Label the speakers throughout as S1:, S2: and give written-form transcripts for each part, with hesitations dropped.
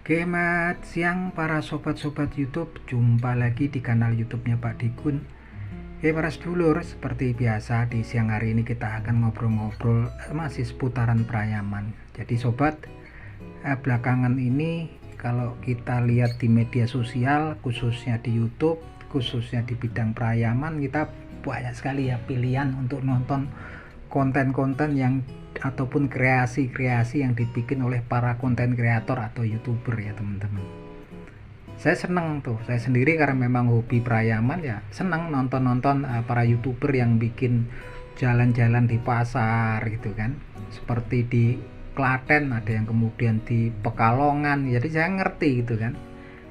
S1: Selamat siang para sobat-sobat YouTube, jumpa lagi di kanal YouTube-nya Pak Dikun. Para sedulur, seperti biasa di siang hari ini kita akan ngobrol-ngobrol masih seputaran Prayaman. Jadi sobat, belakangan ini kalau kita lihat di media sosial, khususnya di YouTube, khususnya di bidang Prayaman, kita banyak sekali ya pilihan untuk nonton konten-konten yang ataupun kreasi-kreasi yang dibikin oleh para konten kreator atau YouTuber ya teman-teman. Saya seneng tuh, saya sendiri karena memang hobi Prayaman ya seneng nonton-nonton para YouTuber yang bikin jalan-jalan di pasar gitu kan, seperti di Klaten, ada yang kemudian di Pekalongan. Jadi saya ngerti gitu kan,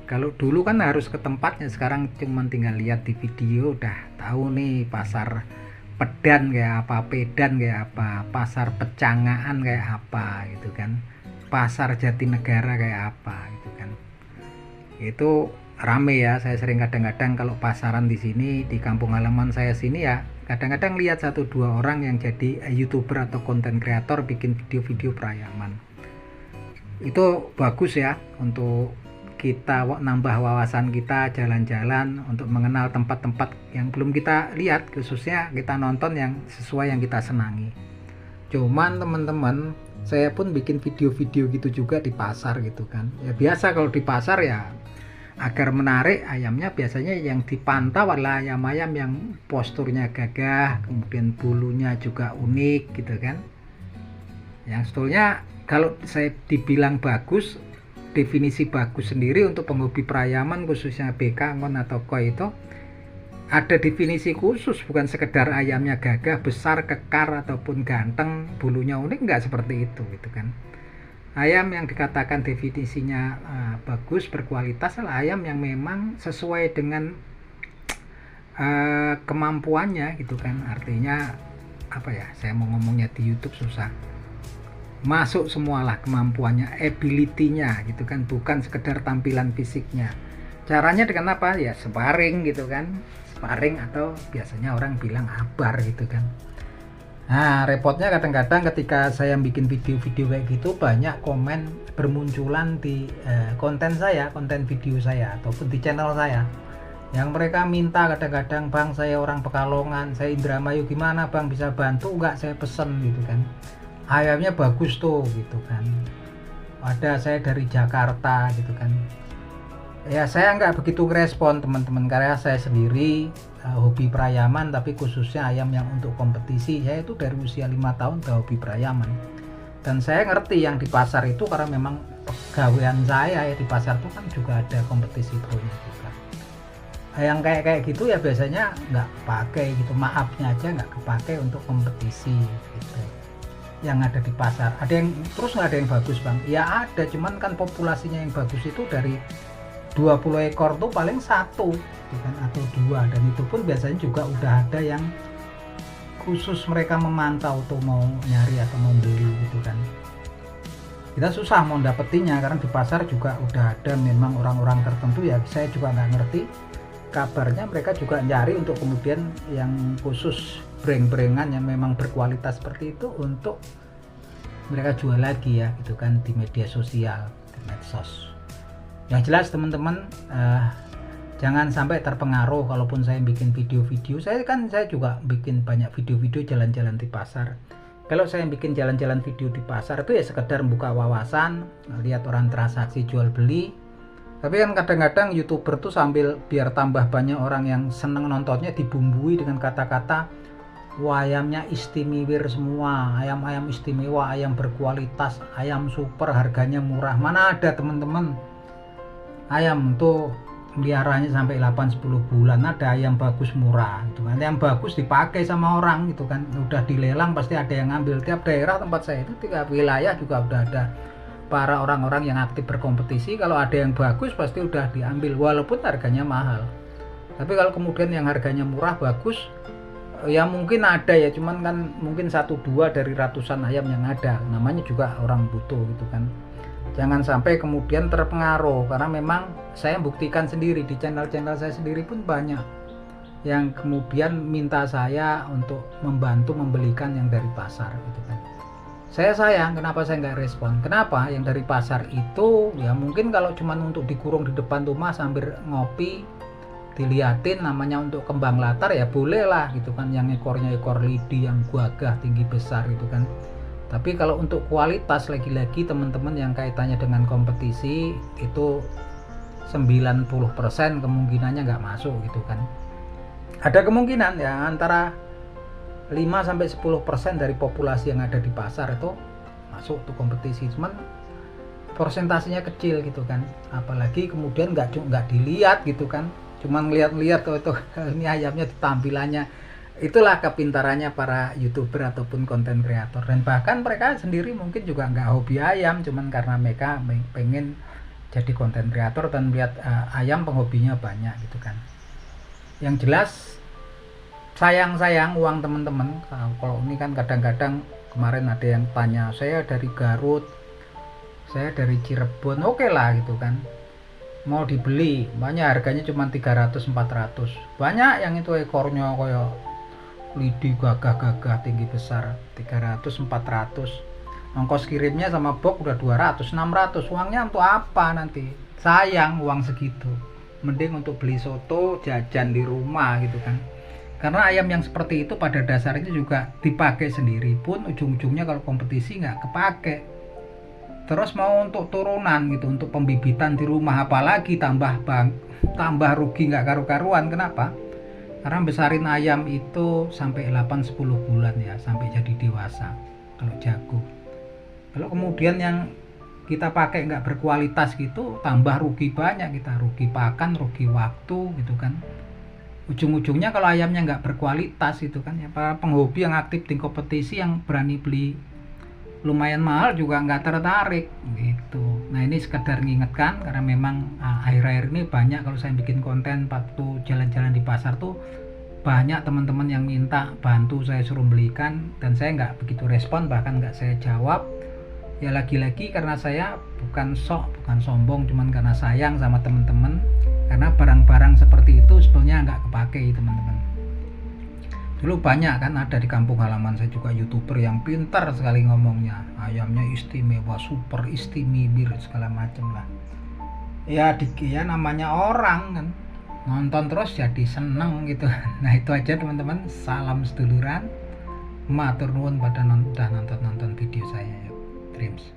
S1: kalau dulu kan harus ke tempatnya, sekarang cuma tinggal lihat di video udah tahu nih pasar Pedan kayak apa, Pedan kayak apa, pasar Pecangaan kayak apa gitu kan, pasar Jatinegara kayak apa gitu kan. Itu rame ya. Saya sering kadang-kadang kalau pasaran di sini di kampung halaman saya sini ya, kadang-kadang lihat 1-2 orang yang jadi YouTuber atau konten kreator bikin video-video Prayaman. Itu bagus ya untuk kita nambah wawasan kita, jalan-jalan untuk mengenal tempat-tempat yang belum kita lihat, khususnya kita nonton yang sesuai yang kita senangi. Cuman teman-teman, saya pun bikin video-video gitu juga di pasar gitu kan. Ya biasa kalau di pasar ya agar menarik ayamnya biasanya yang dipantau adalah ayam-ayam yang posturnya gagah, kemudian bulunya juga unik gitu kan. Yang sebetulnya kalau saya dibilang bagus, definisi bagus sendiri untuk penghobi Prayaman khususnya BK, ngon atau koi itu ada definisi khusus, bukan sekedar ayamnya gagah, besar, kekar ataupun ganteng, bulunya unik, enggak seperti itu gitu kan. Ayam yang dikatakan definisinya bagus, berkualitas adalah ayam yang memang sesuai dengan kemampuannya gitu kan. Artinya apa ya, saya mau ngomongnya di YouTube susah, masuk semualah kemampuannya, ability-nya gitu kan, bukan sekedar tampilan fisiknya. Caranya dengan apa ya, sparring gitu kan, sparring atau biasanya orang bilang abar gitu kan. Nah repotnya kadang-kadang ketika saya bikin video-video kayak gitu, banyak komen bermunculan di konten saya, konten video saya ataupun di channel saya, yang mereka minta kadang-kadang, bang saya orang Pekalongan, saya Indramayu, gimana bang bisa bantu nggak saya pesen gitu kan, ayamnya bagus tuh gitu kan, ada saya dari Jakarta gitu kan. Ya saya nggak begitu respon teman-teman, karena saya sendiri hobi Prayaman, tapi khususnya ayam yang untuk kompetisi. Saya itu dari usia 5 tahun udah hobi Prayaman, dan saya ngerti yang di pasar itu karena memang pegawaian saya ya, di pasar itu kan juga ada kompetisi pronya juga. Yang kayak gitu ya biasanya nggak pakai gitu, maafnya aja nggak kepakai untuk kompetisi gitu yang ada di pasar. Ada yang terus nggak ada yang bagus bang? Ya ada, cuman kan populasinya yang bagus itu dari 20 ekor tuh paling 1 kan, atau 2, dan itu pun biasanya juga udah ada yang khusus mereka memantau tuh mau nyari atau mau beli gitu kan. Kita susah mau dapetinnya karena di pasar juga udah ada memang orang-orang tertentu ya, saya juga nggak ngerti kabarnya, mereka juga nyari untuk kemudian yang khusus breng-brengan yang memang berkualitas seperti itu untuk mereka jual lagi ya gitu kan, di media sosial, di medsos. Yang jelas teman-teman, jangan sampai terpengaruh. Kalaupun saya bikin video-video, saya juga bikin banyak video-video jalan-jalan di pasar. Kalau saya bikin jalan-jalan video di pasar itu ya sekedar membuka wawasan, lihat orang transaksi jual beli. Tapi kan kadang-kadang YouTuber tuh sambil biar tambah banyak orang yang seneng nontonnya, dibumbui dengan kata-kata wah ayamnya istimewir semua, ayam-ayam istimewa, ayam berkualitas, ayam super, harganya murah. Mana ada teman-teman, ayam tuh meliharanya sampai 8-10 bulan, ada ayam bagus murah gitu kan, yang bagus dipakai sama orang gitu kan, udah dilelang pasti ada yang ngambil. Tiap daerah tempat saya itu, tiap wilayah juga udah ada para orang-orang yang aktif berkompetisi. Kalau ada yang bagus pasti udah diambil walaupun harganya mahal. Tapi kalau kemudian yang harganya murah bagus, ya mungkin ada ya, cuman kan mungkin 1-2 dari ratusan ayam yang ada, namanya juga orang butuh gitu kan. Jangan sampai kemudian terpengaruh, karena memang saya buktikan sendiri di channel-channel saya sendiri pun banyak yang kemudian minta saya untuk membantu membelikan yang dari pasar gitu kan. Saya sayang kenapa saya nggak respon. Kenapa? Yang dari pasar itu ya mungkin kalau cuma untuk dikurung di depan rumah sambil ngopi, diliatin namanya untuk kembang latar ya boleh lah gitu kan, yang ekornya ekor lidi yang gagah tinggi besar gitu kan. Tapi kalau untuk kualitas, lagi-lagi teman-teman yang kaitannya dengan kompetisi itu 90% kemungkinannya nggak masuk gitu kan. Ada kemungkinan ya antara 5-10% dari populasi yang ada di pasar itu masuk tuh kompetisi, cuman persentasenya kecil gitu kan. Apalagi kemudian nggak dilihat gitu kan, cuman lihat-lihat tuh ini ayamnya tampilannya. Itulah kepintarannya para YouTuber ataupun konten kreator, dan bahkan mereka sendiri mungkin juga nggak hobi ayam, cuman karena mereka pengen jadi konten kreator dan lihat ayam penghobinya banyak gitu kan. Yang jelas sayang uang teman-teman. Kalau ini kan kadang-kadang kemarin ada yang tanya, saya dari Garut, saya dari Cirebon, oke lah gitu kan, mau dibeli banyak, harganya cuma 300-400. Banyak yang itu ekornya kayak lidi gagah tinggi besar, 300-400. Ongkos kirimnya sama box udah 200-600. Uangnya untuk apa nanti? Sayang uang segitu, mending untuk beli soto jajan di rumah gitu kan. Karena ayam yang seperti itu pada dasarnya juga dipakai sendiri pun ujung-ujungnya kalau kompetisi nggak kepake. Terus mau untuk turunan gitu, untuk pembibitan di rumah, apalagi tambah rugi nggak karu-karuan. Kenapa? Karena besarin ayam itu sampai 8-10 bulan ya, sampai jadi dewasa kalau jago. Kalau kemudian yang kita pakai nggak berkualitas gitu, tambah rugi banyak, kita rugi pakan, rugi waktu gitu kan. Ujung-ujungnya kalau ayamnya nggak berkualitas itu kan ya, para penghobi yang aktif di kompetisi yang berani beli lumayan mahal juga nggak tertarik gitu. Nah ini sekedar ngingetkan, karena memang akhir-akhir ini banyak kalau saya bikin konten waktu jalan-jalan di pasar tuh banyak teman-teman yang minta bantu saya suruh belikan, dan saya nggak begitu respon, bahkan nggak saya jawab. Ya lagi-lagi karena saya bukan sombong, cuman karena sayang sama teman-teman, karena barang-barang seperti itu sebetulnya nggak kepake teman-teman. Dulu banyak kan ada di kampung halaman saya juga YouTuber yang pintar sekali ngomongnya, ayamnya istimewa, super istimibir segala macam lah. Ya namanya orang kan, nonton terus jadi seneng gitu. Nah itu aja teman-teman, salam seduluran, matur nuwun pada udah nonton video saya ya. Dreams.